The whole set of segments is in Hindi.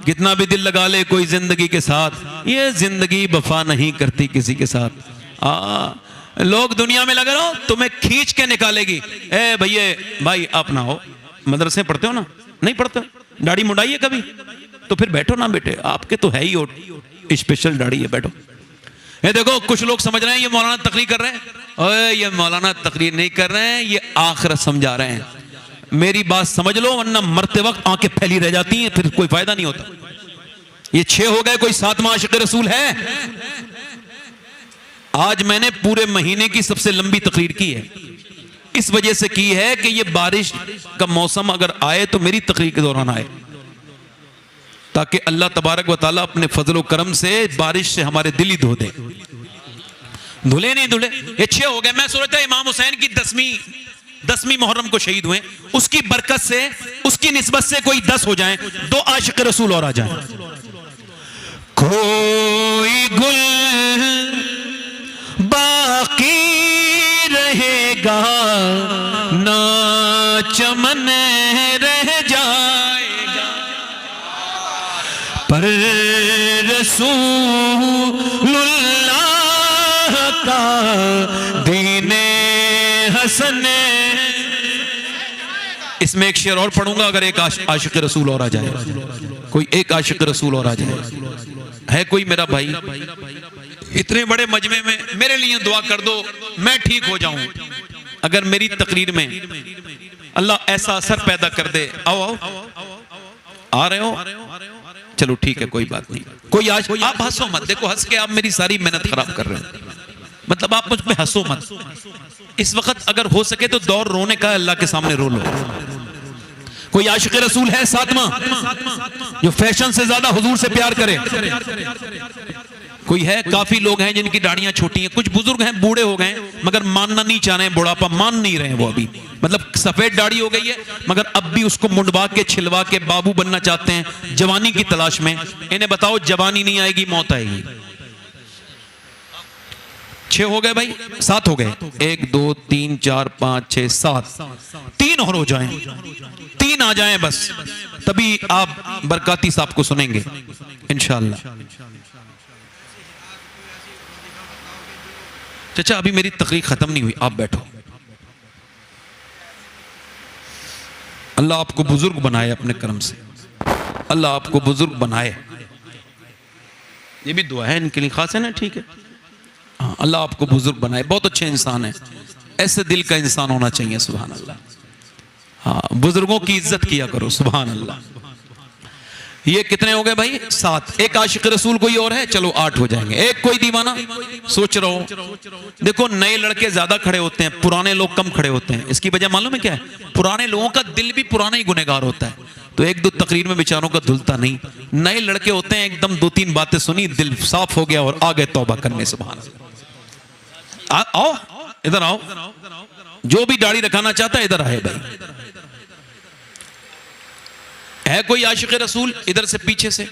कितना भी दिल लगा ले कोई जिंदगी के साथ, ये जिंदगी वफा नहीं करती किसी के साथ। लोग दुनिया में लगे रहो, तुम्हें खींच के निकालेगी। ए भैया भाई आप ना हो, मदरसे पढ़ते हो ना? नहीं पढ़ते? दाढ़ी मुंडाइए कभी तो फिर बैठो ना बेटे, आपके तो है ही स्पेशल दाढ़ी है, बैठो। ये देखो कुछ लोग समझ रहे हैं ये मौलाना तकरीर कर रहे हैं। ओए ये मौलाना तकरीर नहीं कर रहे हैं, ये आखिरत समझा रहे हैं। मेरी बात समझ लो, वरना मरते वक्त आंखें फैली रह जाती हैं, फिर कोई फायदा नहीं होता। ये 6 हो गए, कोई 7वां आशिक़ रसूल है? आज मैंने पूरे महीने की सबसे लंबी तकरीर की है, इस वजह से की है कि ये बारिश का मौसम अगर आए तो मेरी तकरीर के दौरान आए, ताकि अल्लाह तबारक व तआला अपने फजल व करम से बारिश से हमारे दिल ही धो दे। धुले नहीं धुले, ये 6 हो गए। मैं सोचता इमाम हुसैन की 10वीं मुहर्रम को शहीद हुए, उसकी बरकत से, उसकी निस्बत से कोई 10 हो जाएं, 2 आशिक़ रसूल और आ जाएं। कोई गुल बाकी रहेगा ना चमन रह जाएगा, पर रसूलुल्लाह का दीने हसन। इसमें एक शेर और पढ़ूंगा, अगर एक आशिक़ रसूल और आ जाए, कोई एक आशिक़ रसूल और आ जाए। है कोई मेरा भाई? इतने बड़े मजमे में मेरे लिए दुआ कर दो, मैं ठीक हो जाऊं। अगर मेरी तकरीर में अल्लाह ऐसा असर पैदा कर दे। आओ आओ, आ रहे हो? चलो ठीक है, कोई बात नहीं। कोई आज आप हंसो मत, देखो हंस के आप मेरी सारी मेहनत खराब कर रहे हैं। मतलब आप मुझ पे हंसो मत। इस वक्त अगर हो सके तो दौर रोने का, अल्लाह के सामने रो लो। कोई आशिक़ रसूल है 7वां जो फैशन से ज्यादा हुजूर से प्यार करे? कोई है? काफी लोग हैं जिनकी दाढ़ियां छोटी हैं, कुछ बुजुर्ग हैं बूढ़े हो गए मगर मानना नहीं चाह रहे हैं, बुढ़ापा मान नहीं रहे हैं वो अभी। मतलब सफेद दाढ़ी हो गई है मगर अब भी उसको मुंडवा के छिलवा के बाबू बनना चाहते हैं, जवानी की तलाश में। इन्हें बताओ जवानी नहीं आएगी, मौत आएगी। 6 हो गए भाई, 7 हो गए। 1 2 3 4 5 6 7, 3 और हो जाएं, 3 आ जाएं बस, तभी आप बरकाती साहब को सुनेंगे इंशाअल्लाह। चाचा अभी मेरी तकरीर खत्म नहीं हुई, आप बैठो। अल्लाह आपको बुजुर्ग बनाए अपने करम से, अल्लाह आपको बुजुर्ग बनाए। ये भी दुआ है इनके लिए खास है ना? ठीक है, हाँ, अल्लाह आपको बुजुर्ग बनाए। बहुत अच्छे इंसान है, ऐसे दिल का इंसान होना चाहिए। सुभान अल्लाह। हाँ, बुजुर्गों की इज्जत किया करो। सुभान अल्लाह। ये कितने हो गए भाई? 7। एक आशिक़ रसूल कोई और है? चलो 8 हो जाएंगे। एक कोई दीवाना? सोच रहा हूं। देखो नए लड़के ज्यादा खड़े होते हैं, पुराने लोग कम खड़े होते हैं। इसकी वजह मालूम है क्या है? पुराने लोगों का दिल भी पुराना ही गुनहगार होता है, तो 1 2 तकरीर में बेचारों का धुलता नहीं। नए लड़के होते हैं, एकदम 2 3 बातें सुनी, दिल साफ हो गया और आ गए तौबा करने। सुभान अल्लाह। आओ इधर आओ, जो भी दाढ़ी रखाना चाहता है इधर आए भाई। है कोई आशिक़ रसूल? इधर से पीछे से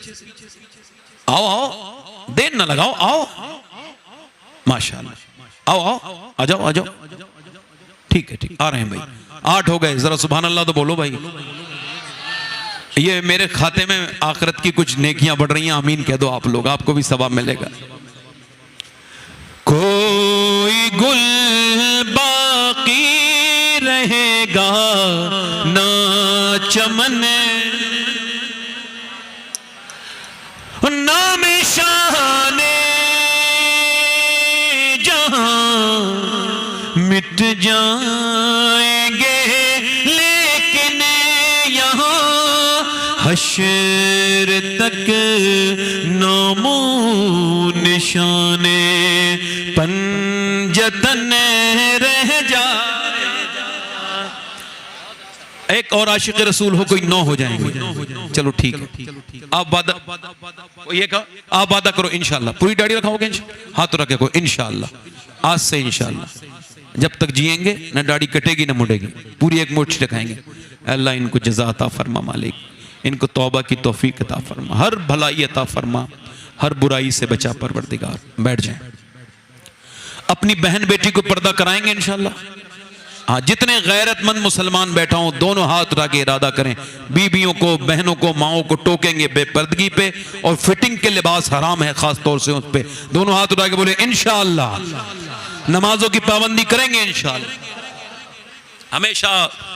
आओ आओ, देर ना लगाओ, आओ माशाअल्लाह, आओ आओ, आ जाओ आ जाओ। ठीक है ठीक, आ रहे हैं भाई। 8 हो गए, जरा सुभान अल्लाह तो बोलो भाई। ये मेरे खाते में आखिरत की कुछ नेकियां बढ़ रही हैं, आमीन कह दो आप लोग, आपको भी सवाब मिलेगा। कोई गुल बाकी रहेगा ना चमन, नाम शाने जहां मिट जाएंगे, लेकिन यहाँ हश्र तक नामो निशाने पंजतन रह जा। एक और आशिक़ रसूल हो कोई 9 हो जाएंगे। चलो ठीक है, आप वादा, ये कहा आप वादा करो इंशाअल्लाह। पूरी दाढ़ी रखाओगे? हाथ रखे को इंशाअल्लाह, आज से इंशाअल्लाह। जब तक जिएंगे ना दाढ़ी कटेगी ना मुड़ेगी, पूरी एक मुट्ठी रखाएंगे। अल्लाह इनको जज़ा अता फरमा मालिक, इनको तौबा की तौफीक अता फरमा, हर भलाई अता फरमा, हर बुराई से बचा परवरदिगार। बैठ जाएं। अपनी बहन बेटी को पर्दा कराएंगे इंशाअल्लाह। हाँ, जितने गैरतमंद मुसलमान बैठा हो दोनों हाथ उठा के इरादा करें, बीबियों को, बहनों को, माओं को टोकेंगे बेपर्दगी पे, और फिटिंग के लिबास हराम है खास तौर से उस पे। दोनों हाथ उठा के बोले इंशाअल्लाह नमाजों की पाबंदी करेंगे इंशाअल्लाह। हमेशा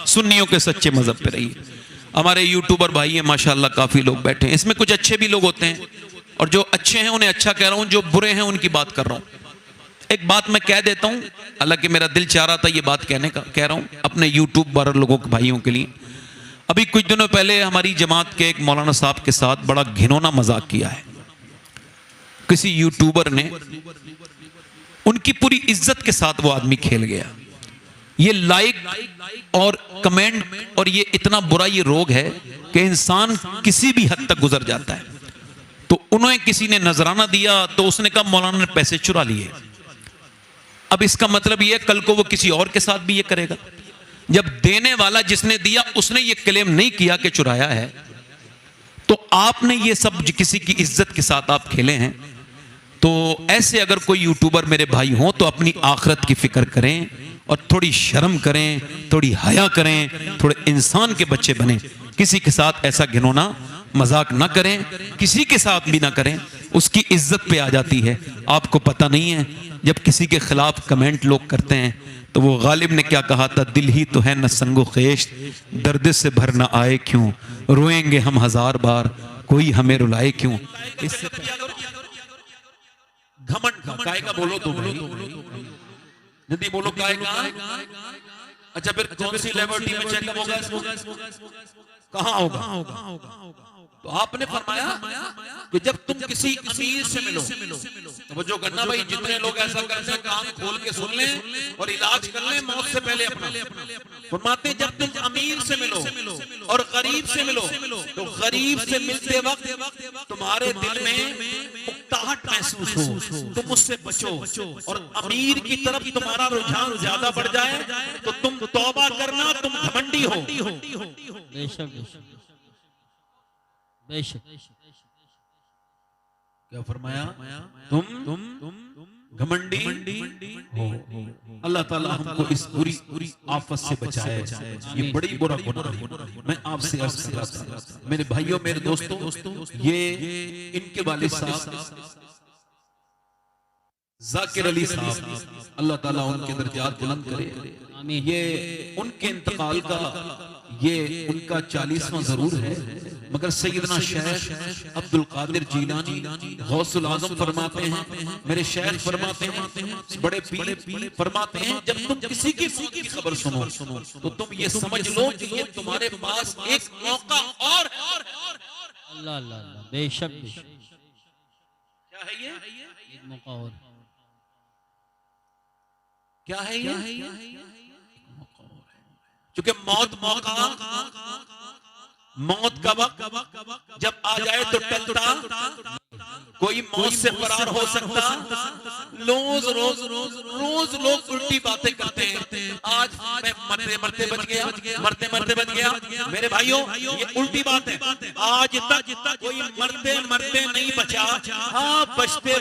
सुन्नियों के सच्चे मजहब पे रहिए। हमारे यूट्यूबर भाई हैं माशाअल्लाह, काफी लोग बैठे हैं, इसमें कुछ अच्छे भी लोग होते हैं, और जो अच्छे हैं उन्हें अच्छा कह रहा हूं, जो बुरे हैं उनकी बात कर रहा हूं। एक बात मैं कह देता हूं, हालांकि मेरा दिल चाह रहा था ये बात कहने का, कह रहा हूं अपने यूट्यूबर लोगों के भाइयों के लिए। अभी कुछ दिनों पहले हमारी जमात के एक मौलाना साहब के साथ बड़ा घिनौना मजाक किया है किसी यूट्यूबर ने। उनकी पूरी इज्जत के साथ वो आदमी खेल गया। ये लाइक और कमेंट और ये इतना बुरा ये रोग है कि इंसान किसी भी हद तक गुजर जाता है। तो उन्हें किसी ने नजराना दिया तो उसने कहा मौलाना ने पैसे चुरा लिए। अब इसका मतलब ये कल को वो किसी और के साथ भी ये करेगा। जब देने वाला जिसने दिया उसने ये क्लेम नहीं किया कि चुराया है, तो आपने ये सब किसी की इज्जत के साथ आप खेले हैं। तो ऐसे अगर कोई यूट्यूबर मेरे भाई हो तो अपनी आखिरत की फिक्र करें और थोड़ी शर्म करें, थोड़ी हया करें, थोड़े इंसान के बच्चे बने। किसी के साथ ऐसा घिनौना मजाक ना करें, किसी के साथ भी ना करें, उसकी इज्जत पे आ जाती है। आपको पता नहीं है जब किसी के खिलाफ कमेंट लोग करते हैं तो वो गालिब ने क्या कहा था, दिल ही तो है न संगो खेश, दर्द से भर न आए क्यों, रोएंगे हम हजार बार, कोई हमें रुलाए क्यों। इससे घमंड काय का बोलो तो जल्दी बोलो काय का। अच्छा फिर कौन सी लेबोरेटरी में चेकअप होगा, कहां होगा? तो आपने फरमाया कि जब तुम किसी अमीर से मिलो, तो जो करना भाई, जितने लोग ऐसा करते हैं कान खोल के सुन लें और इलाज कर लें मौत से पहले अपना। फरमाते जब तुम अमीर से मिलो और गरीब से मिलो, तो गरीब से मिलते वक्त तुम्हारे दिल में उकताहट महसूस हो, तुम उससे बचो, और अमीर की तरफ तुम्हारा रुझान ज्यादा बढ़ जाए तो तुम तौबा करना, तुम घमंडी हो। बेशक क्या फरमाया, तुम घमंडी हो। अल्लाह ताला हमको इस बुरी आफत से बचाए। ये बड़ी बुरा गुनाह है। मैं आपसे अर्ज कर रहा था मेरे भाइयों, मेरे दोस्तों, ये इनके वालिद साहब जाकिर अली साहब, अल्लाह ताला उनके दर्जात बुलंद करे। ये उनके इंतकाल का ये उनका 40वां जरूर है, मगर सैयदना शेख अब्दुल कादिर जीलानी गौसुल आजम फरमाते हैं, मेरे शेख फरमाते हैं, बड़े पीर फरमाते हैं, जब तुम किसी की मौत की खबर सुनो तो तुम ये समझ लो कि ये तुम्हारे पास एक मौका और। अल्लाह अल्लाह, बेशक क्या है ये, एक मौका और। क्या है ये? क्योंकि मौत का वक्त जब आ जाए तो टलता कोई मौत से फरार हो सकता। रोज लोग उल्टी बातें करते हैं। आज मैं मरते बच गया। मेरे भाइयों, ये उल्टी बात है। आज तक कोई मरते नहीं बचा। हाँ, बचते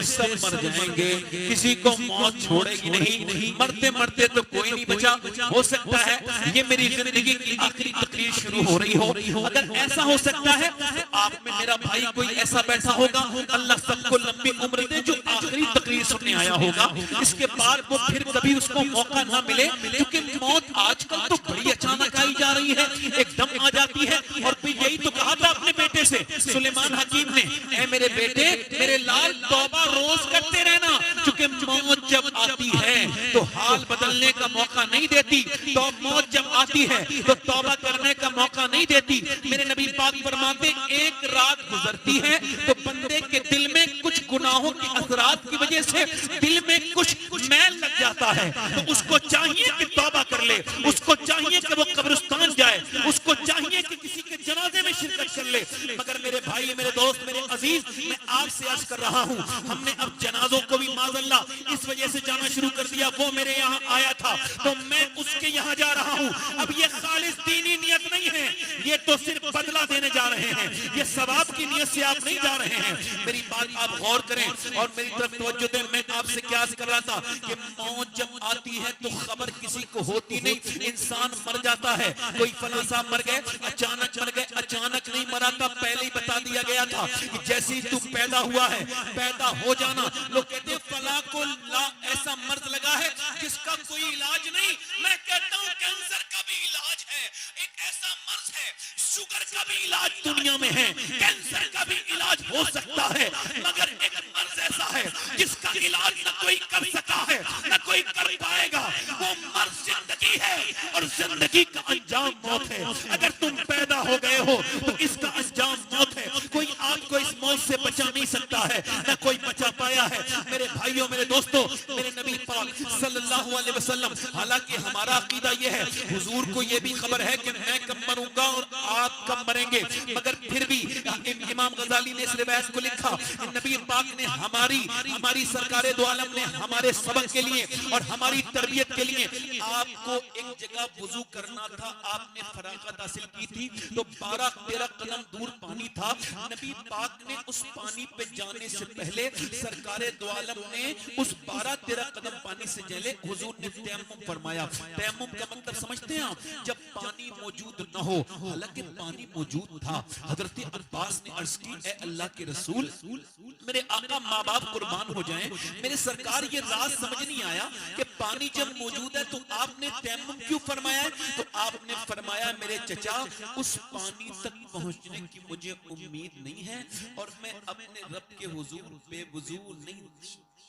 सब मर जाएंगे, किसी को मौत छोड़ेगी नहीं। मरते तो कोई नहीं बचा। हो सकता है ये मेरी जिंदगी की आखिरी तकरीर शुरू हो रही हो। अगर ऐसा हो सकता है तो आप में मेरा भाई कोई ऐसा बैठा होगा, अल्लाह सबको लंबी उम्र दे, जो आखिरी तकरीर सुनने आया होगा। इसके बाद वो फिर कभी उसको मौका ना मिले, क्योंकि मौत आजकल तो बड़ी अचानक आई जा रही है, एकदम आ जाती है। और फिर यही तो कहा था अपने बेटे से सुलेमान हकीम ने, ऐ मेरे बेटे, मेरे लाल, तौबा रोज करते रहना, क्योंकि मौत जब आती है तो हाल बदलने का मौका नहीं देती। तो मौत जब आती है तो तौबा करने का मौका नहीं देती। मेरे नबी पाक फरमाते, एक रात गुजरती है तो बंदे के दिल में कुछ गुनाहों के असरात की वजह से दिल में कुछ मैल लग जाता है, तो उसको चाहिए कि तौबा कर ले, उसको चाहिए कि वो कब्रिस्तान जाए, उसको चाहिए कि किसी के जनाजे में शिरकत कर ले। मगर मेरे भाई, मेरे दोस्त, मेरे अजीज, मैं आपसे अर्ज कर रहा हूँ, हमने अब जनाजों को भी माज़अल्लाह इस वजह से जाना शुरू कर दिया। वो मेरे यहाँ आया था तो मैं उसके यहाँ जा रहा हूँ। अब ये खालिस दीनी नियत नहीं नहीं है, ये तो सिर्फ बदला देने जा रहे हैं, ये सवाब की नियत से आप नहीं जा रहे हैं। मेरी बात आप गौर करें और मेरी तरफ तवज्जो दें। मैं आपसे क्या अर्ज कर रहा था कि मौत जब आती है तो खबर किसी को होती नहीं, इंसान मर जाता है। कोई फला साहब मर गए, अचानक मर गए, अचानक नहीं मरा था, पहले ही बता दिया गया था कि जैसे ही तू पैदा हुआ है, पैदा हो जाना। लोग कहते हैं फला को ऐसा मर्ज लगा है जिसका कोई इलाज नहीं। मैं कहता हूं कैंसर का भी इलाज है, एक ऐसा मर्ज है, शुगर का भी इलाज दुनिया में है, कैंसर का भी इलाज हो सकता है, मगर एक मर्ज ऐसा है जिसका इलाज न कोई कर सका है न कोई कर पाएगा। वो मर्ज जिंदगी है और जिंदगी का अंजाम मौत है। अगर तुम पैदा हो गए हो तो इसका अंजाम मौत है। कोई आपको इस मौत से बचा नहीं सकता है, न कोई बचा पाया है। मेरे भाइयों, मेरे दोस्तों, मेरे नबी पाक सल्लल्लाहु अलैहि वसल्लम, हालांकि हमारा अकीदा यह है, हुजूर को यह भी खबर है कि मैं कब मरूंगा और आप कब मरेंगे, मगर फिर भी इमाम गजाली ने इस रिवायत को लिखा, नबी पाक ने हमारी सरकारे दो आलम ने हमारे सबक के लिए और हमारी तरबियत के लिए आपको एक जगह वुजू करना था, आपने फरागत हासिल की थी तो 12-13 कदम दूर पानी था। नबी पाक ने उस पानी पे जाने से पहले सरकारे दो आलम ने उस 12-13 कदम पानी से पहले हुजूर ने तयम्मुम फरमाया। तयम्मुम का मतलब समझते हैं आप? जब पानी मौजूद न हो, हालांकि पानी मौजूद था। हजरत अब्बास ने अर्ज की, ए अल्लाह के रसूल, मेरे आका माँ बाप कुर्बान हो जाएं, मेरे सरकार ये राज समझ नहीं आया कि पानी जब मौजूद है तो आपने तयम्मुम क्यों फरमाया है? तो आपने फरमाया, मेरे चचा, उस पानी तक पहुंचने की मुझे उम्मीद नहीं है और मैं अपने रब के हुजूर बेवुजू नहीं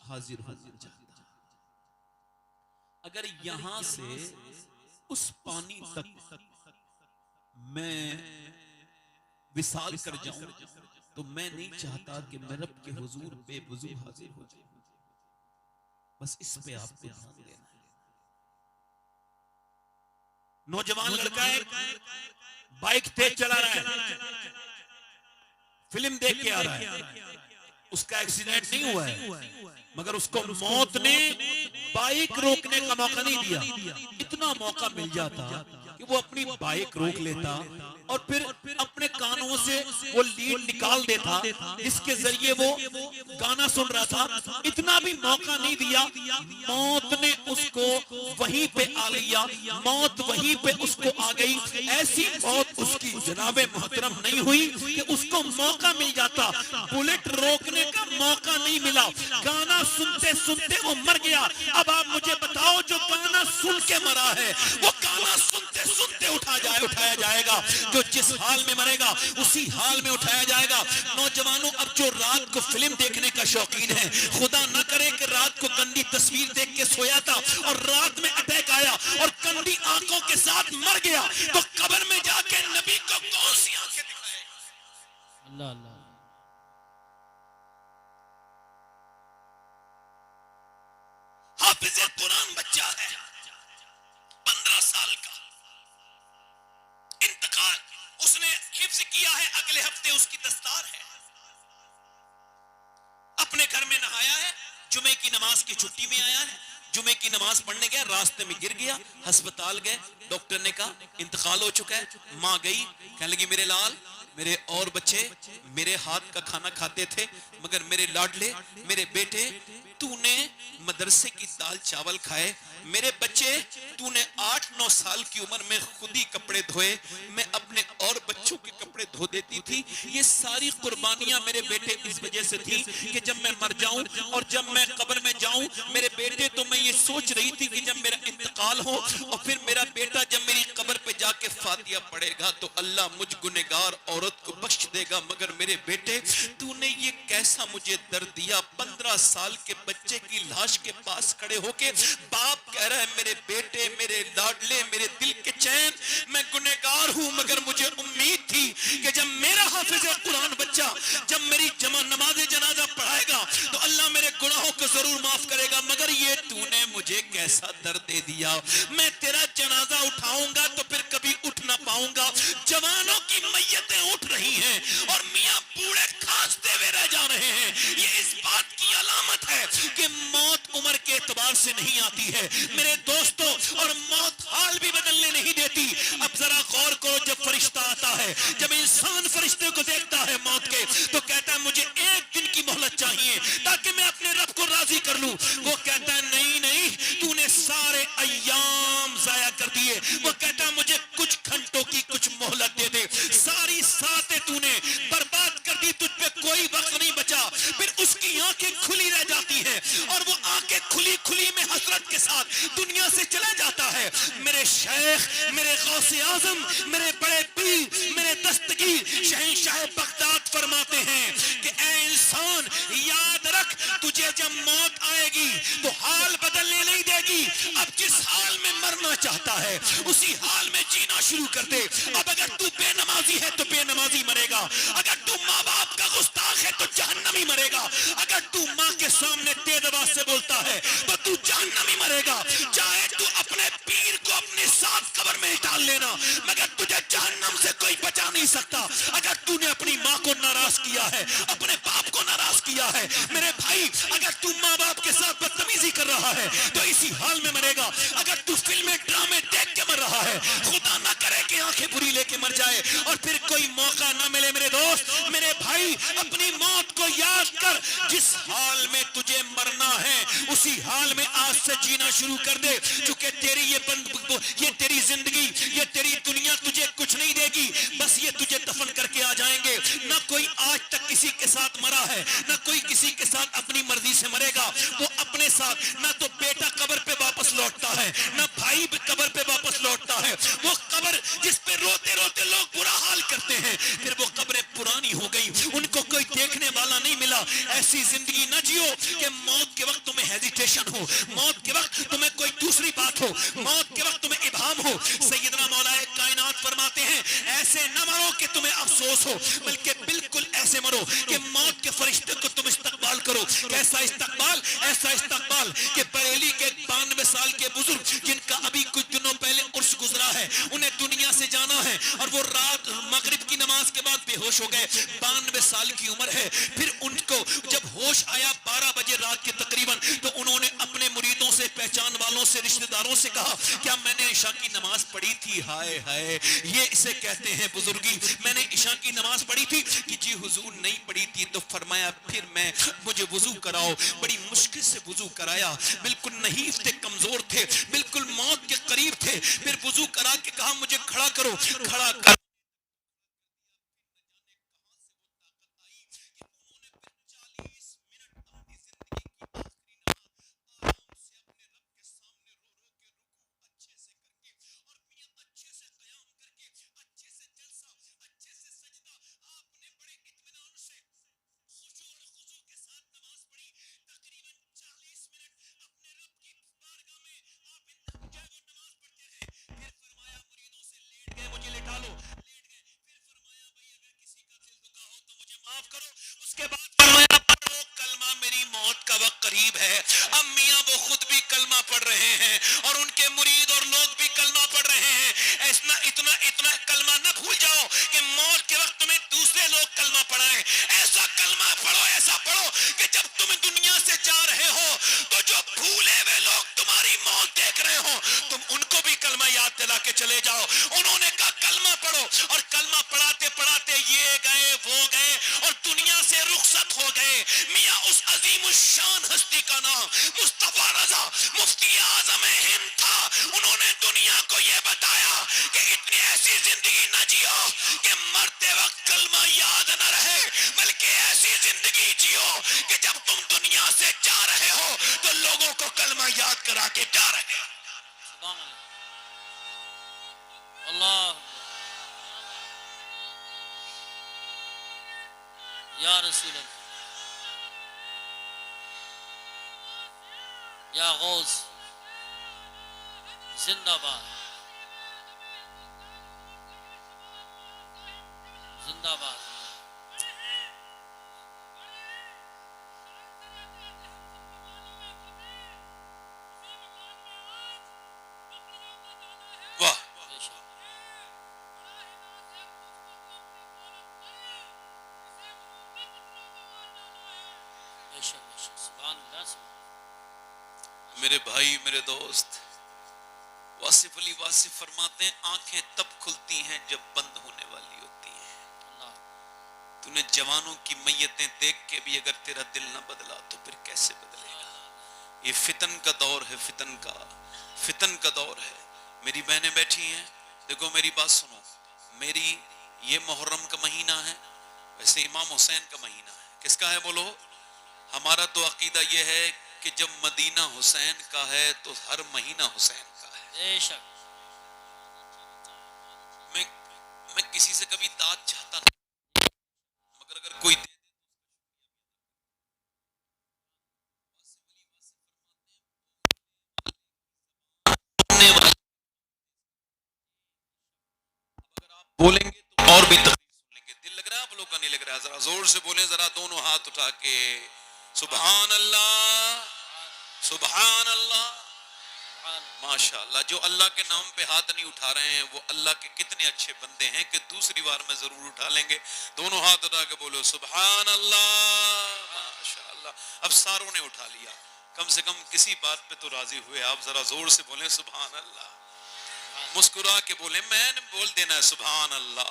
हाजिर होना चाहता। अगर यहां से उस पानी तक मैं विसाल कर जाऊं तो मैं नहीं चाहता कि मैं रब के हुजूर बेवुजू हाजिर हो जाऊं। बस इस पे आपको ध्यान देना है। नौजवान लड़का है, बाइक तेज चला रहा है, फिल्म देख के आ रहा है, उसका एक्सीडेंट नहीं हुआ है, मगर उसको मौत ने बाइक रोकने का मौका नहीं दिया। इतना मौका मिल जाता कि वो अपनी बाइक रोक लेता और फिर अपने कानों से वो लीड निकाल देता जिसके जरिए वो गाना सुन रहा था। इतना भी मौका नहीं दिया, मौत ने उसको वहीं पे आ लिया, मौत वहीं पे उसको आ गई। ऐसी मौत उसकी जनाबे मोहतरम नहीं हुई कि उसको मौका मिल जाता, बुलेट रोकने का मौका नहीं मिला, गाना सुनते सुनते वो मर गया। अब आप मुझे बताओ, जो गाना सुन के मरा है वो गाना सुनते सुनते उठाया जाएगा, जो जिस हाल में मरेगा उसी हाल में उठाया जाएगा। नौजवानों, अब जो रात को फिल्म देखने का शौकीन है, खुदा न करे कि रात को गंदी तस्वीर देख के सोया था और रात में अटैक आया और गंदी आंखों के साथ मर गया, तो कब्र में जाके नबी को कौन सी आंखें दिखाएगा? अल्लाह अल्लाह। हाफिज कुरान बच्चा है, 15 साल का, इंतकाल, उसने हिफ्ज किया है, अगले हफ्ते उसकी दस्तार है, अपने घर में नहाया है, जुमे की नमाज की छुट्टी में आया है, जुमे की नमाज पढ़ने गया, रास्ते में गिर गया, अस्पताल गए, डॉक्टर ने कहा इंतकाल हो चुका है। माँ गई, कहने लगी, मेरे लाल, मेरे और बच्चे मेरे हाथ का खाना खाते थे, मगर मेरे लाडले, मेरे बेटे, तूने मदरसे की दाल चावल खाए, मेरे बच्चे, तूने 8-9 साल की उम्र में खुद ही कपड़े धोए, मैं अपने और बच्चों के कपड़े धो देती थी। ये सारी कुर्बानियां मेरे बेटे इस वजह से थी कि जब मैं मर जाऊं और जब मैं कब्र में जाऊं, मेरे बेटे, तो मैं ये सोच रही थी कि जब मेरा इंतकाल हो और फिर मेरा बेटा जब मेरी कब्र पे जाके फातिया पढ़ेगा तो अल्लाह मुझ गुनहगार औरत को बख्श देगा, मगर मेरे बेटे, तूने ये कैसा मुझे दर्द दिया। 15 साल के बच्चे की लाश के पास खड़े होके बाप कह रहा है, मेरे बेटे, मेरे लाडले, मेरे दिल के चैन, मैं गुनहगार हूं, मगर मुझे उम्मीद थी कि जब मेरा हाफिज कुरान बच्चा जब मेरी नमाज जनाजा पढ़ाएगा तो अल्लाह मेरे गुनाहों को जरूर माफ करेगा, मगर ये तूने मुझे कैसा दर्द दे दिया। मैं तेरा जनाजा उठाऊंगा तो फिर कभी उठ ना पाऊंगा। जवानों की मैयतें उठ रही हैं और मियां बूढ़े खांसते हुए रह जा रहे हैं। ये इस बात की अलामत है कि मौत उम्र के एतबार से नहीं आती है मेरे दोस्तों, और मौत हाल भी बदलने नहीं देती। अब जरा गौर करो, जब मुझे एक दिन की मोहलत चाहिए ताकि मैं अपने रब को राजी कर लूं। वो कहता है नहीं नहीं, तूने सारे अय्याम जाया कर दिए। वो कहता है मुझे कुछ घंटों की कुछ मोहलत दे दे। सारी सातें तूने बर्बाद कर दी, तुझ पे कोई वक्त नहीं बचा। फिर उसकी आंखें खुली रह जाती हैं और वो आंखें खुली खुली में हसरत के साथ दुनिया से चला जाता है। मेरे शेख, मेरे गौसे आजम, मेरे बड़े पीर, मेरे दस्तगीर शहंशाह बगदाद फरमाते हैं कि ऐ इंसान, याद रख तुझे जब मौत आएगी तो हाल बदलने नहीं देगी। अब जिस हाल में मरना चाहता है उसी हाल में जीना शुरू कर दे। अब अगर तू बेनमाजी है तो बेनमाजी मरेगा, अगर तू माँ बाप का गुस्ताख है तो जहन्नमी मरेगा, अगर तू माँ के सामने तेज आवाज से बोलता है तो तू जहन्नमी मरेगा। चाहे तू अपने पीर को अपने साथ कब्र में डाल लेना, मगर तुझे जहन्नम से कोई बचा नहीं सकता। अगर तूने अपनी माँ को नाराज किया है, अपने बाप को नाराज किया है, मेरे भाई अगर तू माँ बाप के साथ बदतमीजी कर रहा है तो इसी हाल में मरेगा। अगर तू फिल्में ड्रामे देख के मर रहा है, खुदा ना करे कि आंखें बुरी लेके मर जाए और फिर कोई मौका ना मिले। मेरे दोस्त, मेरे भाई, अपनी मौत को याद कर। जिस हाल में तुझे मरना है उसी हाल में आज से जीना शुरू कर दे। चूंकि तेरी ये तेरी जिंदगी, ये तेरी दुनिया तुझे कुछ नहीं देगी, बस ये तुझे दफन करके आ जाएंगे। ना कोई आज तक किसी के साथ मरा है, ना कोई किसी के साथ अपनी मर्जी से मरेगा। वो अपने साथ ना तो बेटा कब्र पे वापस लौटता है, ना भाई कब्र पे वापस लौटता है। वो कब्र जिस पे रोते रोते लोग बुरा हाल करते हैं, फिर वो कब्रें पुरानी हो गई, उनको कोई देखने वाला नहीं मिला। ऐसी जिंदगी न जियो कि मौत के वक्त तुम्हें हेजिटेशन हो, मौत के वक्त तुम्हें कोई दूसरी बात हो, मौत के वक्त तुम्हें इबाम हो। सैयदना मौलाए कायनात फरमाते हैं ऐसे न मरो कि तुम्हें अफसोस हो, बल्कि बिल्कुल ऐसे मरो कि मौत के फरिश्ते को तुम इस्तकबाल करो। कैसा इस्तकबाल? ऐसा इस्तकबाल कि बरेली के 92 साल के बुजुर्ग जिनका अभी कुछ दिनों पहले उर्स गुजरा है, उन्हें दुनिया से जाना है और वो रात मगरिब की नमाज के बाद बेहोश हो गए। 92 साल की उम्र है। फिर उनको जब होश आया 12 बजे रात के तकरीबन, तो उन्होंने अपने मुरीदों से, पहचान वालों से, रिश्तेदारों से कहा क्या मैंने इशा की नमाज पढ़ी थी? हाय हाय, ये इसे कहते हैं बुजुर्गी। मैंने इशा की नमाज पढ़ी थी कि जी हुजूर नहीं पढ़ी थी। तो फरमाया फिर मुझे वुजू कराओ। बड़ी मुश्किल से वुजू कराया, बिल्कुल नहीं थे, कमजोर थे, बिल्कुल मौत के करीब थे। फिर वुजू करा के कहा मुझे खड़ा करो। खड़ा कर मुझे लेटा लो। लेट गए। फिर फरमाया भाई अगर किसी का दिल दुखा हो तो मुझे माफ करो। उसके बाद फरमाया पढ़ो कलमा, मेरी मौत का वक्त करीब है। अब मियां वो खुद भी कलमा पढ़ रहे हैं और उनके मुरीद और लोग भी कलमा पढ़ रहे हैं। ऐसा इतना इतना कलमा न भूल जाओ कि मौत के वक्त तुम्हें दूसरे लोग कलमा पढ़ाएं। ऐसा कलमा पढ़ो, ऐसा पढ़ो कि जब तुम दुनिया से जा रहे हो तो जो भूले हुए लोग तुम्हारी मौत देख रहे हो, तुम उनको भी कलमा याद दिला के चले जाओ। उन्होंने कहा कलमा पढ़ो, और कलमा पढ़ाते पढ़ाते ये गए वो गए और दुनिया से रुखसत हो गए। मियां उस अजीम शान हस्ती का नाम मुस्तफा रजा मुफ्ती आजम हिंद था। उन्होंने दुनिया को ये बताया कि इतनी ऐसी जिंदगी न जियो कि मरते वक्त कलमा याद न रहे, बल्कि ऐसी जिंदगी जियो कि जब तुम दुनिया से जा रहे हो तो लोगों को कलमा याद करा के जा रहे। अल्लाह या रसूल अल्लाह, या गौस जिंदाबाद, जिंदाबाद। वाह, मेरे भाई, मेरे दोस्त, वासिफ अली वासिफ फरमाते हैं आंखें तब खुलती हैं जब बंद होने वाली होती हैं। तूने जवानों की मैयतें देख के भी अगर तेरा दिल ना बदला तो फिर कैसे बदलेगा? ये फितन का दौर है, फितन का दौर है। मेरी बहनें बैठी हैं, देखो मेरी बात सुनो, मेरी ये मुहर्रम का महीना है, वैसे इमाम हुसैन का महीना है। किसका है बोलो? हमारा तो अकीदा ये है कि जब मदीना हुसैन का है तो हर महीना हुसैन का है। बेशक। मैं किसी से कभी दाद चाहता नहीं, मगर अगर कोई बोलेंगे तो और भी तकलीफ सुनेंगे। दिल लग रहा है आप लोगों का? नहीं लग रहा? जरा जोर से बोले, जरा दोनों हाथ उठा के सुभान अल्लाह, सुभान अल्लाह, माशाअल्लाह। जो अल्लाह के नाम पे हाथ नहीं उठा रहे हैं वो अल्लाह के कितने अच्छे बंदे हैं कि दूसरी बार में जरूर उठा लेंगे। दोनों हाथ उठा के बोलो सुभान अल्लाह, माशाअल्लाह। अब सारों ने उठा लिया, कम से कम किसी बात पे तो राजी हुए आप। जरा जोर से बोले सुभान अल्लाह, मुस्कुरा के बोले, मैंने बोल देना है सुभान अल्लाह,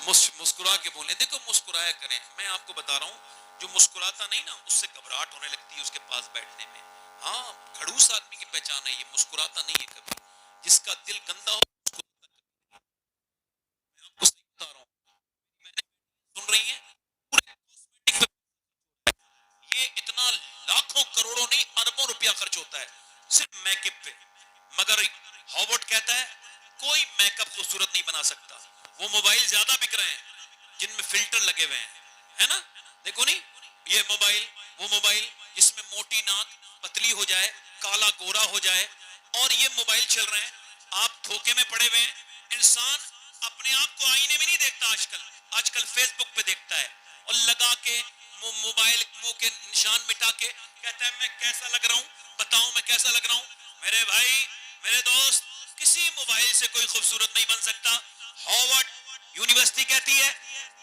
मुस्कुरा के बोले। देखो मुस्कुराया करें, मैं आपको बता रहा हूँ जो मुस्कुराता नहीं ना उससे घबराहट होने लगती है उसके पास बैठने में। हाँ, खड़ूस आदमी की पहचान है ये, मुस्कुराता नहीं है कभी। जिसका दिल गंदा हो मैं आपको सही बता रहा हूँ, सुन रही है, ये इतना लाखों करोड़ों नहीं अरबों रुपया खर्च होता है सिर्फ मेकअप पे, मगर हॉवर्ड कहता है कोई मेकअप खूबसूरत नहीं बना सकता। वो मोबाइल ज्यादा बिक रहे हैं जिनमें फिल्टर लगे हुए हैं, है ना? देखो नहीं, ये मोबाइल, वो मोबाइल जिसमें मोटी नाक पतली हो जाए, काला गोरा हो जाए, और ये मोबाइल चल रहे हैं। आप धोखे में पड़े हुए हैं। इंसान अपने आप को आईने में नहीं देखता आजकल फेसबुक पे देखता है और लगा के मोबाइल मुंह के निशान मिटा के कहता है मैं कैसा लग रहा हूं, बताओ मैं कैसा लग रहा हूं। मेरे भाई, मेरे दोस्त, किसी मोबाइल से कोई खूबसूरत नहीं बन सकता। हार्वर्ड यूनिवर्सिटी कहती है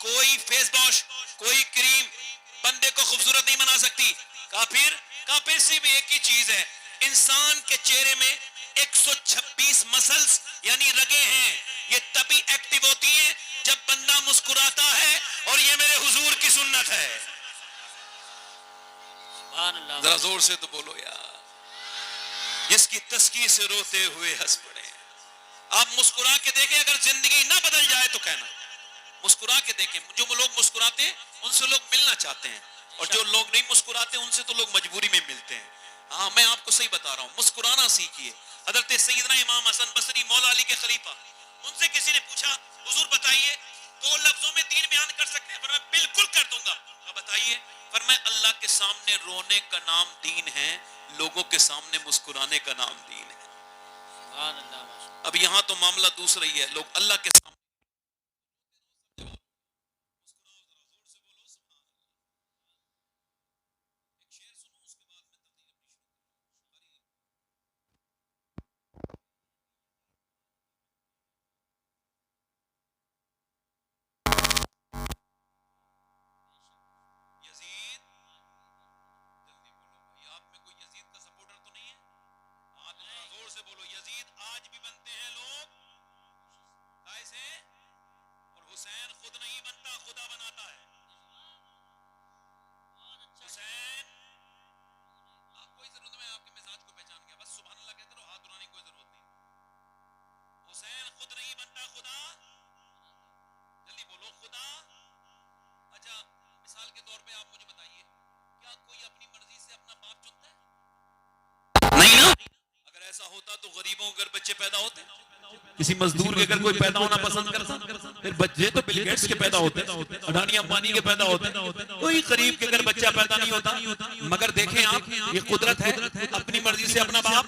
कोई फेस वॉश, कोई क्रीम बंदे को खूबसूरत नहीं बना सकती। काफिर सिर्फ एक ही चीज है, इंसान के चेहरे में 126 मसल्स यानी रगे हैं। ये तभी एक्टिव होती है जब बंदा मुस्कुराता है, और ये मेरे हुजूर की सुन्नत है। जरा जोर से तो बोलो यार। जिसकी तस्की से रोते हुए हंस पड़े। आप मुस्कुरा के देखें, अगर जिंदगी ना बदल जाए तो कहना। मुस्कुरा के देखें, जो लोग मुस्कुराते हैं उनसे लोग मिलना चाहते हैं, और जो लोग नहीं मुस्कुराते उनसे तो लोग मजबूरी में मिलते हैं। हाँ, मैं आपको सही बता रहा हूँ, मुस्कुराना सीखिए। हजरत सैयदना इमाम हसन बसरी मौला अली के खलीफा, उनसे किसी ने पूछा हुजूर बताइए 2 लफ्जों में दीन बयान कर सकते हैं? फरमाया बिल्कुल कर दूंगा। बताइए? फरमाया अल्लाह के सामने रोने का नाम दीन है, लोगों के सामने मुस्कुराने का नाम दीन है। अब यहाँ तो मामला दूसरा ही है, लोग अल्लाह के सामने बोलो यजीद आज भी बनते हैं लोग कैसे, और हुसैन खुद नहीं बनता, खुदा बनाता है। हुसैन कोई जरूरत नहीं, आपके मिजाज को पहचान गया, बस सुभान अल्लाह कहते रहो, हाथ उठाने की कोई जरूरत नहीं। हुसैन खुद नहीं बनता, खुदा, जल्दी बोलो खुदा। अच्छा, मिसाल के तौर पे आप मुझे बताइए, क्या कोई अपनी मर्जी से अपना बाप चुनता है? नहीं ना। अगर ऐसा होता तो गरीबों के घर बच्चे पैदा होते, किसी मजदूर के घर कोई पैदा होना पसंद करता? फिर बच्चे तो बिल गेट्स के पैदा होते, अडानी अंबानी के पैदा होते, कोई गरीब के घर बच्चा पैदा नहीं होता। मगर देखें आप, ये कुदरत है, अपनी मर्जी से अपना बाप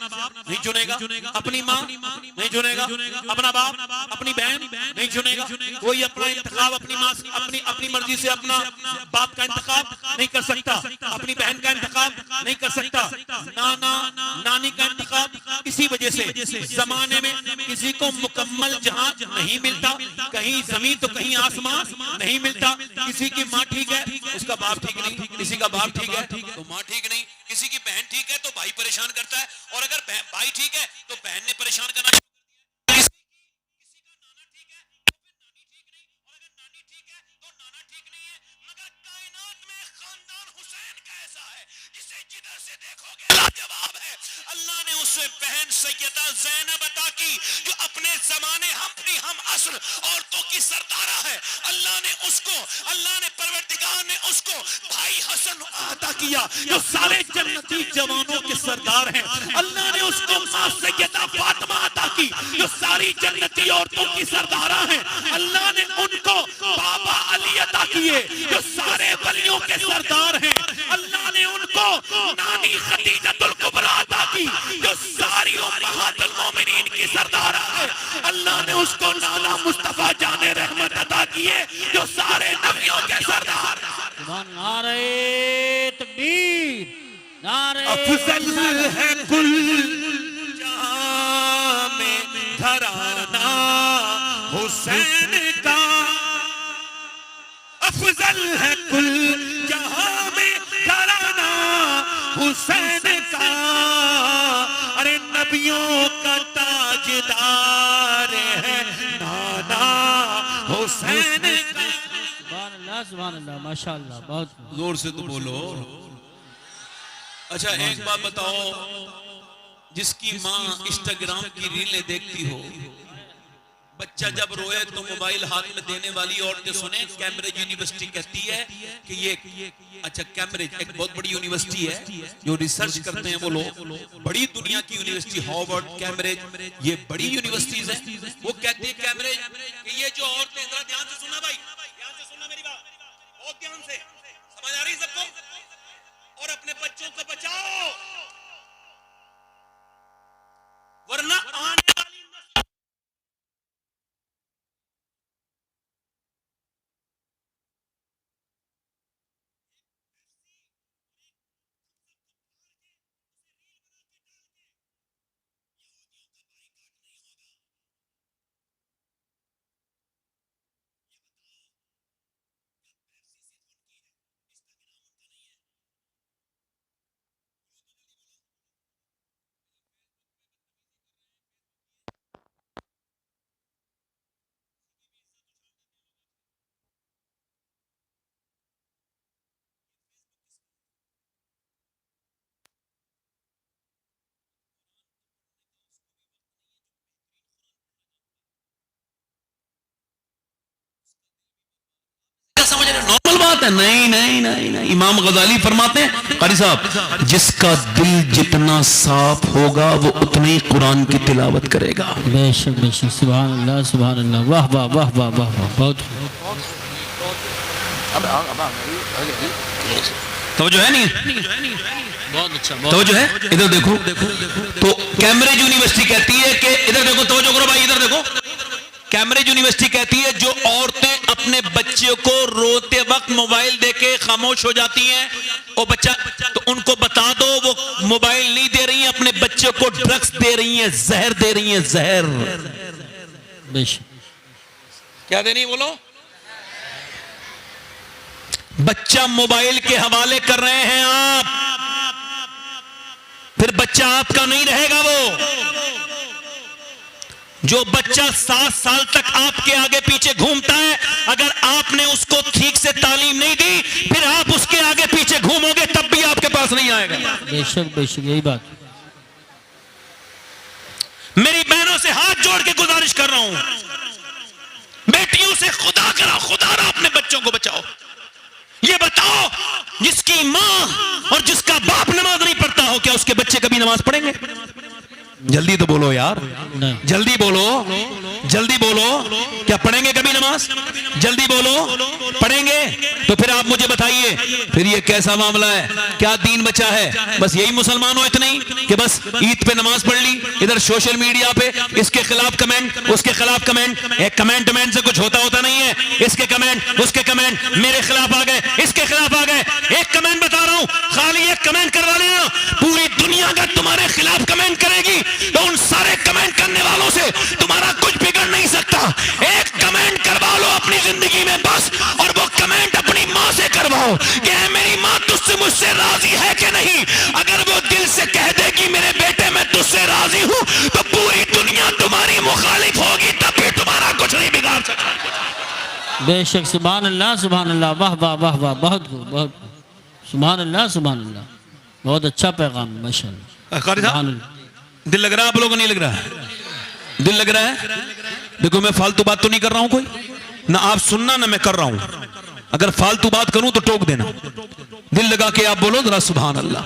नहीं चुनेगा, अपनी माँ नहीं चुनेगा, अपना बाप, अपनी बहन नहीं चुनेगा। कोई अपना इंतखाब अपनी माँ अपनी मर्जी से अपना बाप का इंतखाब नहीं कर सकता, अपनी बहन का इंतखाब नहीं कर सकता, नाना नानी का इंतखाब। इसी वजह से जमाने में किसी को मुकम्मल जहाज नहीं मिलता, कहीं जमीन तो कहीं आसमान नहीं मिलता। किसी की माँ ठीक है, उसका बाप ठीक नहीं, किसी का बाप ठीक है तो माँ ठीक नहीं, किसी की बहन ठीक है तो भाई परेशान करता है, और अगर भाई ठीक है तो बहन ने परेशान करना, किसी का नाना ठीक है तो फिर नानी ठीक नहीं, और अगर नानी ठीक है तो नाना उस बहन सैयदा ज़ैनब अता की जो अपने जमाने अपनी हम असर औरतों की सरदारा है। अल्लाह ने उसको, अल्लाह ने परवरदिगार ने उसको भाई हसन अता किया जो सारे जन्नती जवानों के सरदार हैं। अल्लाह ने उसको मां सैयदा फातिमा अता की जो सारी जन्नती औरतों की सरदारा हैं। अल्लाह ने उनको बाबा अली अता किए जो सारे वलियों के सरदार हैं। अल्लाह ने उनको नानी खदीजतुल कुबरा अता की जो सारी उम्महातुल मोमिनीन की सरदारा है। अल्लाह ने उसको नाना मुस्तफा जाने रहमत अता किए जो सारे नबियों के सरदार। नारे तकबीर, नारे अफजल है कुल जहां में घराना हुसैन का, अफजल है कुल जहां में घराना हुसैन का। अरे नबियों का ताजदार है नाना हुसैन का। सुभान अल्लाह, माशाअल्लाह, बहुत जोर से तो बोलो। अच्छा एक बात बताओ, जिसकी माँ इंस्टाग्राम की रीलें देखती हो, बच्चा जब रोए तो मोबाइल हाथ में देने वाली औरतें सुने, कैम्ब्रिज यूनिवर्सिटी कहती है कि ये, अच्छा कैम्ब्रिज एक बहुत बड़ी यूनिवर्सिटी है जो रिसर्च करते हैं वो लोग, बड़ी दुनिया की यूनिवर्सिटी, हार्वर्ड, कैम्ब्रिज, ये बड़ी यूनिवर्सिटीज हैं। वो कहती है कैम्ब्रिज कि ये जो औरतें, जरा ध्यान से सुनना भाई, ध्यान से सुनना मेरी बात, बहुत ध्यान से, समझ आ रही सबको? और अपने बच्चों को बचाओ वरना आने वाली नॉर्मल बात है। नहीं नहीं नहीं नहीं, इमाम गजाली फरमाते हैं, कारी साहब, जिसका दिल जितना साफ होगा वो उतनी कुरान की तिलावत करेगा। बेशक बेशक, सुभान अल्लाह, सुभान अल्लाह, वाह वाह वाह वाह वाह वाह, बहुत तो जो है नहीं, बहुत अच्छा, तो जो है, इधर देखो, तो कैम्ब्रिज यूनिवर्सिटी कहती है कि, इधर देखो, तो जो करो भाई, इधर देखो, कैम्ब्रिज यूनिवर्सिटी कहती है जो औरतें अपने बच्चे को रोते वक्त मोबाइल देके खामोश हो जाती हैं, वो बच्चा, तो उनको बता दो वो मोबाइल नहीं दे रही हैं, अपने बच्चे को ड्रग्स दे रही हैं, जहर दे रही हैं, जहर। बेशक, क्या दे रही बोलो? बच्चा मोबाइल के हवाले कर रहे हैं आप, फिर बच्चा आपका नहीं रहेगा। वो जो बच्चा 7 साल तक आपके आगे पीछे घूमता है, अगर आपने उसको ठीक से तालीम नहीं दी, फिर आप उसके आगे पीछे घूमोगे तब भी आपके पास नहीं आएगा। बेशक बेशक, यही बात। मेरी बहनों से हाथ जोड़ के गुजारिश कर रहा हूं, बेटियों से खुदा करा, खुदा ना अपने बच्चों को बचाओ। ये बताओ, जिसकी मां और जिसका बाप नमाज नहीं पढ़ता हो, क्या उसके बच्चे कभी नमाज पढ़ेंगे? जल्दी तो बोलो यार, जल्दी बोलो, जल्दी बोलो, क्या पढ़ेंगे कभी नमाज? जल्दी बोलो, पढ़ेंगे? तो फिर आप मुझे बताइए, फिर ये कैसा मामला है? क्या दीन बचा है? बस यही मुसलमान हो इतने ही कि बस ईद पे नमाज पढ़ ली, इधर सोशल मीडिया पे इसके खिलाफ कमेंट, उसके खिलाफ कमेंट, एक कमेंट से कुछ होता नहीं है, इसके कमेंट, उसके कमेंट, मेरे खिलाफ आ गए, इसके खिलाफ आ गए। एक कमेंट बता रहा हूं, खाली एक कमेंट करवा लेना, पूरी दुनिया का तुम्हारे खिलाफ कमेंट करेगी तो उन सारे कमेंट करने वालों से तुम्हारा कुछ बिगड़ नहीं सकता। एक कमेंट करवा लो अपनी जिंदगी में बस, और वो कमेंट अपनी माँ से करवाओ कि मेरी माँ तुझसे मुझसे राजी है कि नहीं। अगर वो दिल से कह दे कि मेरे बेटे मैं तुझसे राजी हूं, तो पूरी दुनिया तुम्हारी मुखालिफ होगी, तब भी तुम्हारा कुछ नहीं बिगाड़ सकता। बेशक, सुभान अल्लाह, सुभान अल्लाह, वाह वाह वाह वाह, बहुत बहुत, सुभान अल्लाह, सुभान अल्लाह, बहुत अच्छा पैगाम, माशाअल्लाह, सुभान अल्लाह। दिल लग रहा है आप लोगों को? नहीं लग रहा है? दिल लग रहा है? देखो मैं फालतू बात तो नहीं कर रहा हूं, कोई ना आप सुनना ना मैं कर रहा हूं। अगर फालतू बात करूं तो टोक देना। दिल लगा के आप बोलो जरा सुभान अल्लाह।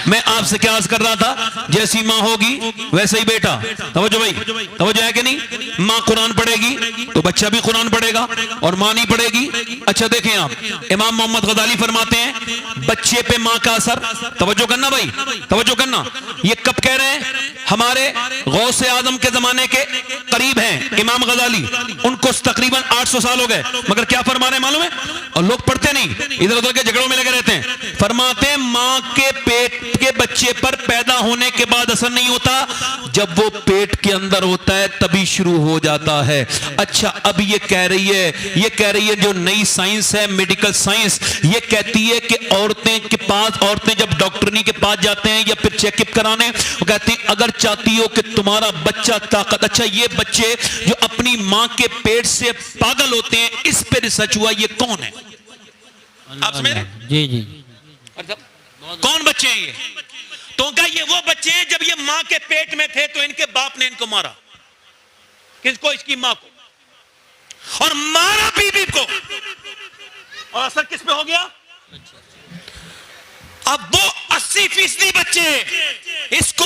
मैं आपसे क्या अर्ज कर रहा था, जैसी माँ होगी वैसे ही बेटा। तवज्जो भाई, तवज्जो है कि नहीं? माँ कुरान पढ़ेगी तो बच्चा भी कुरान पढ़ेगा, और माँ नहीं पढ़ेगी। अच्छा देखें आप, इमाम मोहम्मद गजाली फरमाते हैं बच्चे पे माँ का असर, तवज्जो करना भाई, तवज्जो करना। ये कब कह रहे हैं? हमारे गौसे आजम के जमाने के करीब हैं इमाम गजाली, उनको तकरीबन 800 साल हो गए, मगर क्या फरमा रहे हैं मालूम है? और लोग पढ़ते नहीं, इधर उधर के झगड़ों में लगे रहते हैं। फरमाते हैं माँ के पेट के बच्चे पर पैदा होने के बाद असर नहीं होता, जब वो पेट के अंदर होता है तभी शुरू हो जाता है। अच्छा अब ये कह रही है जो नई साइंस है, मेडिकल साइंस, ये कहती है कि औरतें जब डॉक्टरनी के पास जाते हैं या फिर चेकअप कराने, वो कहती है अगर चाहती हो कि तुम्हारा बच्चा ताकत, अच्छा ये बच्चे जो अपनी माँ के पेट से पागल होते हैं, इस पे रिसर्च हुआ, ये कौन है? आप समझ रहे? जी जी। कौन बच्चे हैं ये? तो क्या ये वो बच्चे हैं जब ये मां के पेट में थे तो इनके बाप ने इनको मारा? किसको? इसकी मां को, और मारा बीबी को, और असर किस पे हो गया? अब वो 80% बच्चे, इसको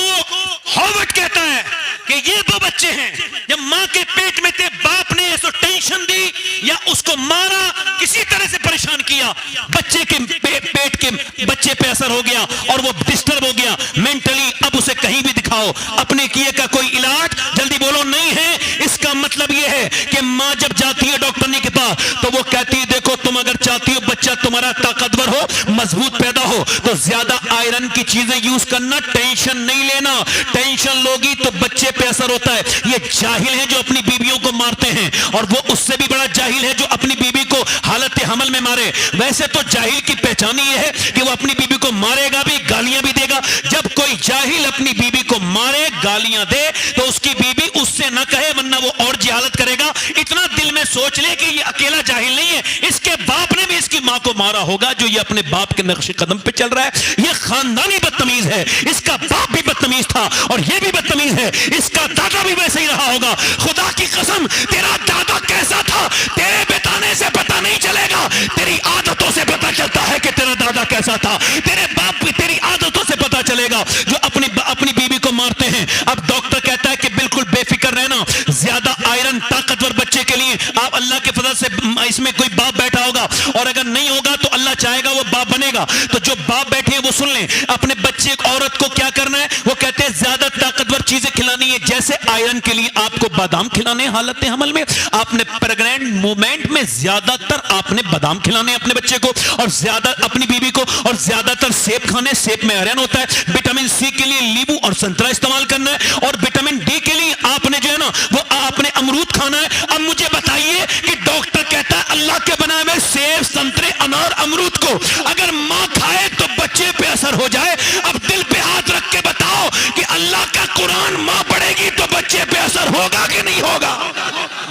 हॉवर्ड कहता है कि ये वो बच्चे हैं जब मां के पेट में थे, बाप ने इसको टेंशन दी या उसको मारा, किसी तरह से परेशान किया, बच्चे के पेट के बच्चे पे असर हो गया और वो डिस्टर्ब हो गया मेंटली। अब उसे कहीं भी दिखाओ, अपने किए का कोई इलाज जल्दी बोलो नहीं है। इसका मतलब ये है कि मां जब जाती है डॉक्टरनी के पास तो वो कहती है देखो तुम अगर चाहती हो बच्चा तुम्हारा ताकतवर हो, मजबूत पैदा हो, तो ज्यादा आयरन की चीजें यूज करना, टेंशन नहीं लेना। टेंशन लोगी तो बच्चे पे असर होता है। ये जाहिल है जो अपनी बीवियों को मारते हैं, और वो उससे भी बड़ा जाहिल है जो अपनी बीवी को हालत हमल में मारे। वैसे तो जाहिल की पहचान ही है कि वो अपनी बीवी को मारेगा भी, गालियां भी देगा। जब कोई जाहिल अपनी बीवी को मारे, गालियां दे, तो उसकी बीवी उससे न कहे, वरना वो और जिहालत करेगा। इतना दिल में सोच ले कि ये अकेला जाहिल नहीं है, इसके बाप ने भी इसकी मां को मारा होगा, जो ये अपने बाप के नक्शे कदम पे चल रहा है। ये खानदानी बदतमीज है, इसका बाप भी बदतमीज था और ये भी बदतमीज है, इसका दादा भी वैसे ही रहा होगा। खुदा की कसम, तेरा दादा कैसा था तेरे बताने से पता नहीं चलेगा, तेरी आदतों से पता चलता है कि तेरा दादा कैसा था। तेरे बाप भी तेरी आदतों से पता चलेगा जो अपनी बीवी को मारते हैं। अब डॉक्टर कहता है कि बिल्कुल बेफिक्र रहना, ज्यादा आयरन ताकतवर बच्चे के लिए आप अल्लाह के फजल से, इसमें कोई बाप बैठा होगा, और अगर नहीं होगा तो अल्लाह चाहेगा वो बाप बनेगा, तो जो बाप बैठे हैं वो सुन लें। अपने बच्चे औरत को क्या करना है? वो कहते हैं ज्यादा ताकतवर चीजें खिलानी है, जैसे आयरन के लिए आपको बादाम खिलाने हालत हमल में, आपने प्रेग्नेंट मोमेंट में ज्यादातर आपने बादाम खिलाने अपने बच्चे को, और ज्यादा अपनी बीवी को, और ज्यादातर सेब खाने, सेब में आयरन होता है। विटामिन सी के लिए नींबू और संतरा इस्तेमाल करना है, और विटामिन डी के लिए आपने जो है ना वो आपने अमरूद खाना है। अब मुझे बताइए कि डॉक्टर कहता है अल्लाह के बनाए हुए सेब, संतरे, अनार, अमरूद को अगर मां खाए तो बच्चे पे असर हो जाए। अब दिल पे हाथ रख के बताओ कि अल्लाह का कुरान मां पढ़ेगी तो बच्चे पे असर होगा कि नहीं होगा?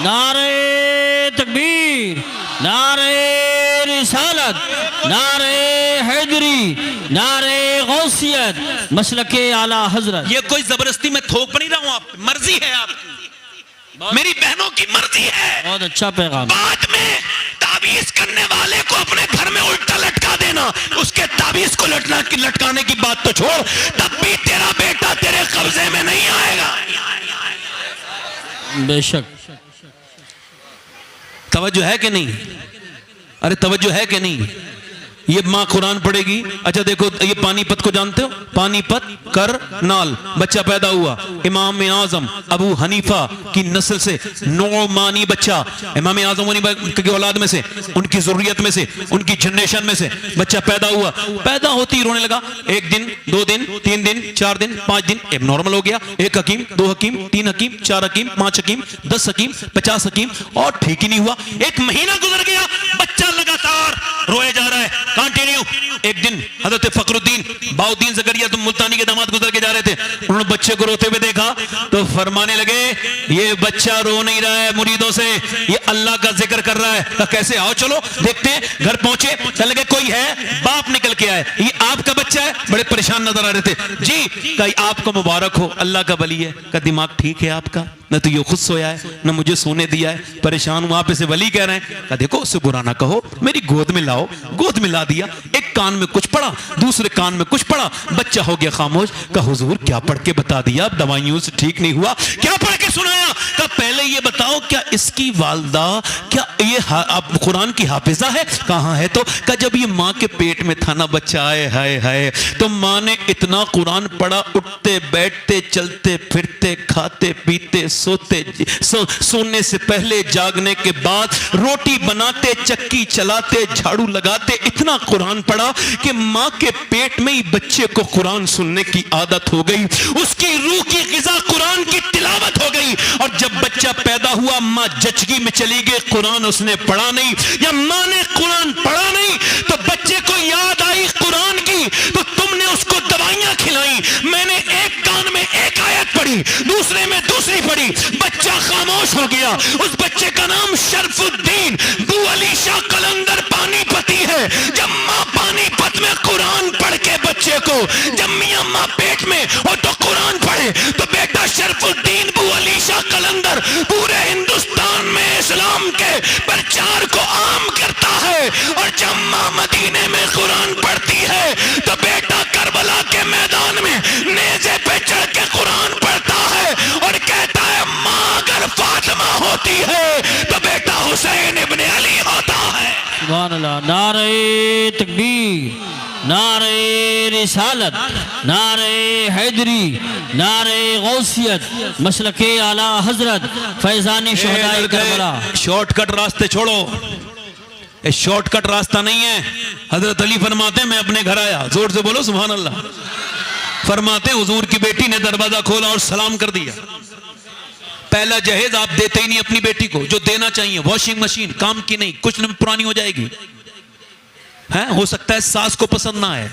नारे तकबीर, नारे रिसालत, नारे हैदरी, नारे गौसियत, मसलके आला हजरत। ये कोई जबरदस्ती में थोप नहीं रहा हूं, आप मर्जी है आपकी, मेरी बहनों की मर्जी है। बहुत अच्छा पैगाम। बाद में ताबीज करने वाले को अपने घर में उल्टा लटका देना, उसके ताबीज को लटकाने की बात तो छोड़, तब भी तेरा बेटा तेरे कब्जे में नहीं आएगा। बेशक। तवज्जो है कि नहीं? अरे तवज्जो है कि नहीं? ये माँ कुरान पढ़ेगी। अच्छा देखो, ये पानीपत को जानते हो? पानीपत करनाल बच्चा पैदा हुआ, इमाम आजम अबू हनीफा की नस्ल से, नौमानी बच्चा, इमाम आजम की औलाद में से, उनकी ज़ुर्रियत में से, उनकी जनरेशन में से बच्चा पैदा हुआ। पैदा होती ही रोने लगा। 1 दिन, 2 दिन, 3 दिन, 4 दिन, 5 दिन, अब नॉर्मल हो गया। 1 हकीम, 2 हकीम, 3 हकीम, 4 हकीम, 5 हकीम, 10 हकीम, 50 हकीम, और ठीक ही नहीं हुआ। 1 महीना गुजर गया, बच्चा लगातार रोए जा रहा है, कंटिन्यू। एक दिन हजरत फखरुद्दीन बाउद्दीन ज़करिया तुम मुल्तानी के दामाद गुजर के जा रहे थे, उन्होंने बच्चे को रोते हुए देखा तो फरमाने लगे ये बच्चा रो नहीं रहा है मुरीदों से, ये अल्लाह का जिक्र कर रहा है। तो कैसे? आओ चलो देखते हैं। घर पहुंचे, चल लगे कोई है, बाप निकल के लेके आए, ये आपका बच्चा है? बड़े परेशान नजर आ रहे थे। जी, कहीं आपको मुबारक हो, अल्लाह का वली है। का दिमाग ठीक है आपका? न तो ये खुद सोया है, न मुझे सोने दिया है, परेशान हूं, आप इसे वली कह रहे हैं। का देखो उससे बुरा ना कहो, मेरी गोद में लाओ। गोद में ला दिया, एक कान में कुछ पढ़ा, दूसरे कान में कुछ पढ़ा, बच्चा हो गया खामोश। का हुजूर क्या पढ़ के बता दिया? दवाइयों से ठीक नहीं हुआ, क्या पढ़ के सुनाया? का पहले ये बताओ, क्या इसकी वालदा, क्या ये आप कुरान की हाफिजा है? कहां है? तो का जब ये माँ के पेट में था ना बच्चा, आए हाय हाय, तो माँ ने इतना कुरान पढ़ा, उठते बैठते चलते फिरते खाते पीते सोने से पहले, जागने के बाद, रोटी बनाते, चक्की चलाते, झाड़ू लगाते, इतना कुरान पढ़ा कि माँ के पेट में ही बच्चे को कुरान सुनने की आदत हो गई। उसकी रूह की ग़िज़ा कुरान की तिलावत हो गई। और जब बच्चा पैदा हुआ, माँ जचगी में चली गई, कुरान उसने पढ़ा नहीं, या माँ ने कुरान पढ़ा नहीं, तो बच्चे को याद आई कुरान की, तो तुमने उसको दवाइयां खिलाई। मैंने एक कान में एक आयत पढ़ी, दूसरे में दूसरी पढ़ी, बच्चा खामोश हो गया। उस बच्चे का नाम शरफुद्दीन बू अली शाह कलंदर पानीपती है। जब माँ पानीपत में कुरान पढ़ के बच्चे को, जब मियां माँ पेट में और तो कुरान पढ़े, तो बेटा शरफुद्दीन बू अली शाह कलंदर पूरे हिंदुस्तान में इस्लाम के प्रचार को आम करता है। और जब माँ मदीने में कुरान पढ़ती है, तो बेटा करबला के मैदान में नेज़े पे चढ़ के कुरान पढ़ता है और कहता है, माँ अगर फातिमा होती है तो बेटा हुसैन इब्ने अली होता है। सुभान अल्लाह। नारे तकबीर, नारे रिसालत, नारे हैदरी, नारे गौसियत, मसलके आला हजरत फैजानी शहदाए करबला। शॉर्टकट रास्ते छोड़ो, ये शॉर्टकट रास्ता नहीं है। हजरत अली फरमाते हैं, मैं अपने घर आया, जोर से बोलो सुभान अल्लाह। फरमाते हुजूर की बेटी ने दरवाजा खोला और सलाम कर दिया। पहला जहेज आप देते ही नहीं अपनी बेटी को, जो देना चाहिए। वॉशिंग मशीन काम की नहीं, कुछ न पुरानी हो जाएगी, है हो सकता है सास को पसंद ना आए,